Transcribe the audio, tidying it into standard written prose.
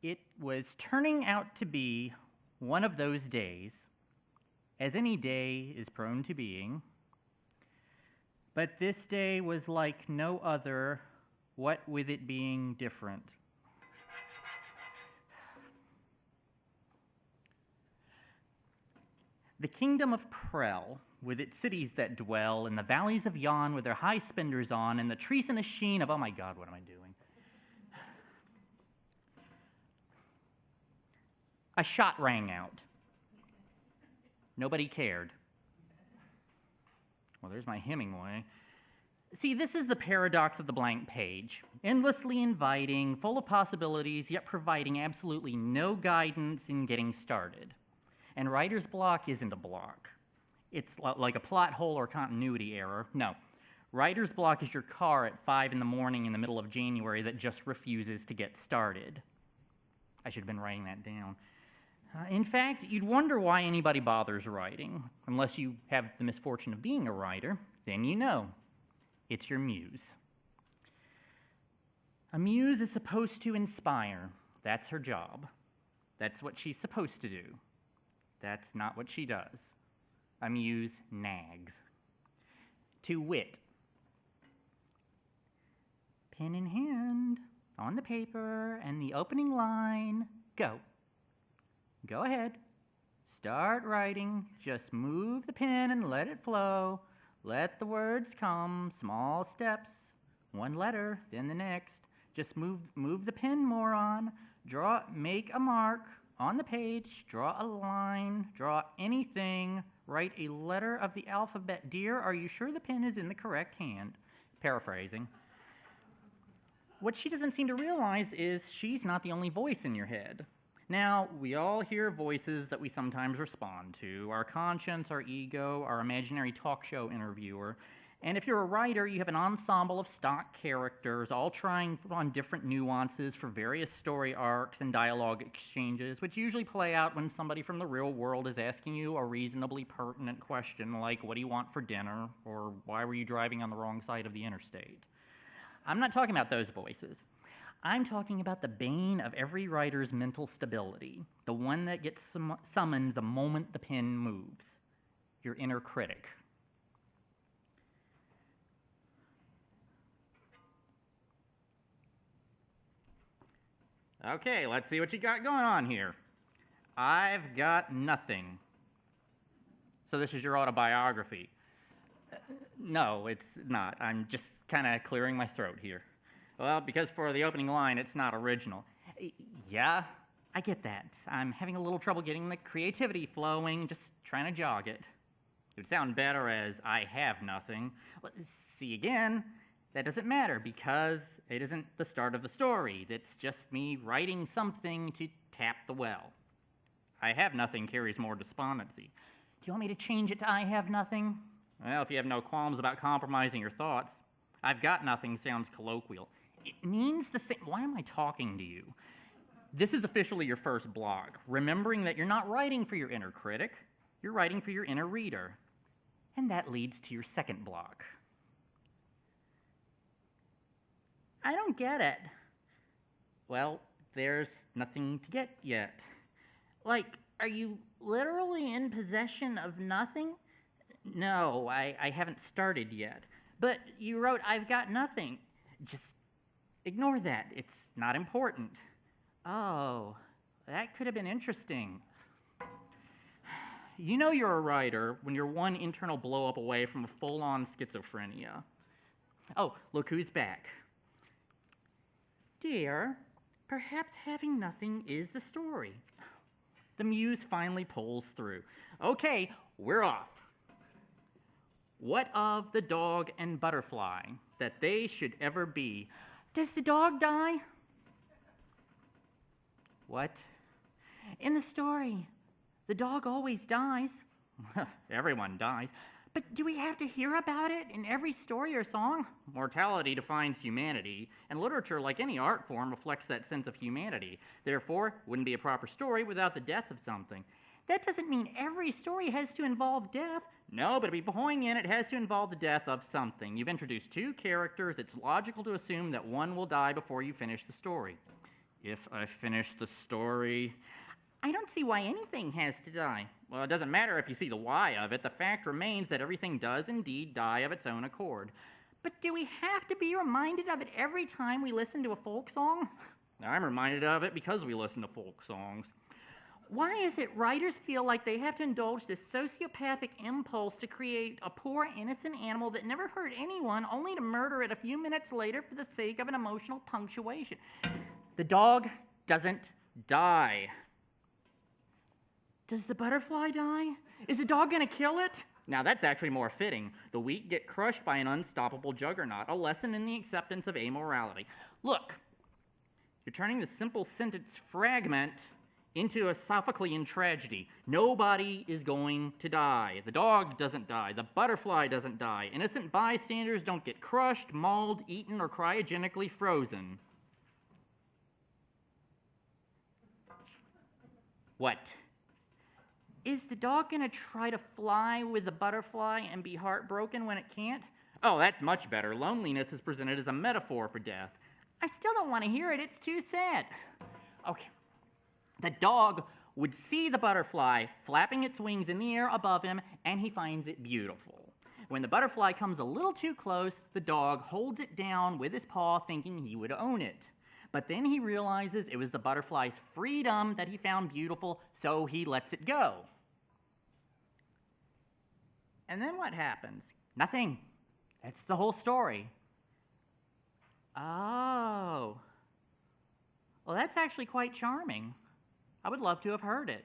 It was turning out to be one of those days, as any day is prone to being. But this day was like no other, what with it being different. The kingdom of Prel, with its cities that dwell in the valleys of Yon with their high spinders on, and the trees in the sheen of, oh my God, what am I doing? A shot rang out. Nobody cared. Well, there's my Hemingway. See, this is the paradox of the blank page. Endlessly inviting, full of possibilities, yet providing absolutely no guidance in getting started. And writer's block isn't a block. It's like a plot hole or continuity error. No. Writer's block is your car at 5 in the morning in the middle of January that just refuses to get started. I should have been writing that down. In fact, you'd wonder why anybody bothers writing. Unless you have the misfortune of being a writer, then you know. It's your muse. A muse is supposed to inspire. That's her job. That's what she's supposed to do. That's not what she does. A muse nags. To wit, pen in hand, on the paper, and the opening line, go. Go ahead. Start writing. Just move the pen and let it flow. Let the words come, small steps. One letter, then the next. Just move the pen more on. Make a mark on the page. Draw a line. Draw anything. Write a letter of the alphabet. Dear, are you sure the pen is in the correct hand? Paraphrasing. What she doesn't seem to realize is she's not the only voice in your head. Now, we all hear voices that we sometimes respond to, our conscience, our ego, our imaginary talk show interviewer. And if you're a writer, you have an ensemble of stock characters, all trying on different nuances for various story arcs and dialogue exchanges, which usually play out when somebody from the real world is asking you a reasonably pertinent question like, what do you want for dinner? Or why were you driving on the wrong side of the interstate? I'm not talking about those voices. I'm talking about the bane of every writer's mental stability, the one that gets summoned the moment the pen moves, your inner critic. Okay, let's see what you got going on here. I've got nothing. So this is your autobiography. No, it's not. I'm just kind of clearing my throat here. Well, because for the opening line, it's not original. Yeah, I get that. I'm having a little trouble getting the creativity flowing, just trying to jog it. It would sound better as I have nothing. Well, see, again, that doesn't matter because it isn't the start of the story. It's just me writing something to tap the well. I have nothing carries more despondency. Do you want me to change it to I have nothing? Well, if you have no qualms about compromising your thoughts, I've got nothing sounds colloquial. It means the same. Why am I talking to you? This is officially your first blog, remembering that you're not writing for your inner critic, you're writing for your inner reader. And that leads to your second blog. I don't get it. Well, there's nothing to get yet. Like, are you literally in possession of nothing? No, I haven't started yet. But you wrote, I've got nothing. Just ignore that. It's not important. Oh, that could have been interesting. You know you're a writer when you're one internal blow-up away from a full-on schizophrenia. Oh, look who's back. Dear, perhaps having nothing is the story. The muse finally pulls through. Okay, we're off. What of the dog and butterfly, that they should ever be? Does the dog die? What? In the story, the dog always dies. Everyone dies. But do we have to hear about it in every story or song? Mortality defines humanity, and literature, like any art form, reflects that sense of humanity. Therefore, wouldn't be a proper story without the death of something. That doesn't mean every story has to involve death. No, but to be poignant, it has to involve the death of something. You've introduced two characters. It's logical to assume that one will die before you finish the story. if I finish the story. I don't see why anything has to die. Well, it doesn't matter if you see the why of it. The fact remains that everything does indeed die of its own accord. But do we have to be reminded of it every time we listen to a folk song? I'm reminded of it because we listen to folk songs. Why is it writers feel like they have to indulge this sociopathic impulse to create a poor, innocent animal that never hurt anyone, only to murder it a few minutes later for the sake of an emotional punctuation? The dog doesn't die. Does the butterfly die? Is the dog going to kill it? Now that's actually more fitting. The weak get crushed by an unstoppable juggernaut, a lesson in the acceptance of amorality. Look, you're turning the simple sentence fragment into a Sophoclean tragedy. Nobody is going to die. The dog doesn't die. The butterfly doesn't die. Innocent bystanders don't get crushed, mauled, eaten, or cryogenically frozen. What? Is the dog going to try to fly with the butterfly and be heartbroken when it can't? Oh, that's much better. Loneliness is presented as a metaphor for death. I still don't want to hear it. It's too sad. Okay. The dog would see the butterfly flapping its wings in the air above him, and he finds it beautiful. When the butterfly comes a little too close, the dog holds it down with his paw, thinking he would own it. But then he realizes it was the butterfly's freedom that he found beautiful, so he lets it go. And then what happens? Nothing. That's the whole story. Oh. Well, that's actually quite charming. I would love to have heard it.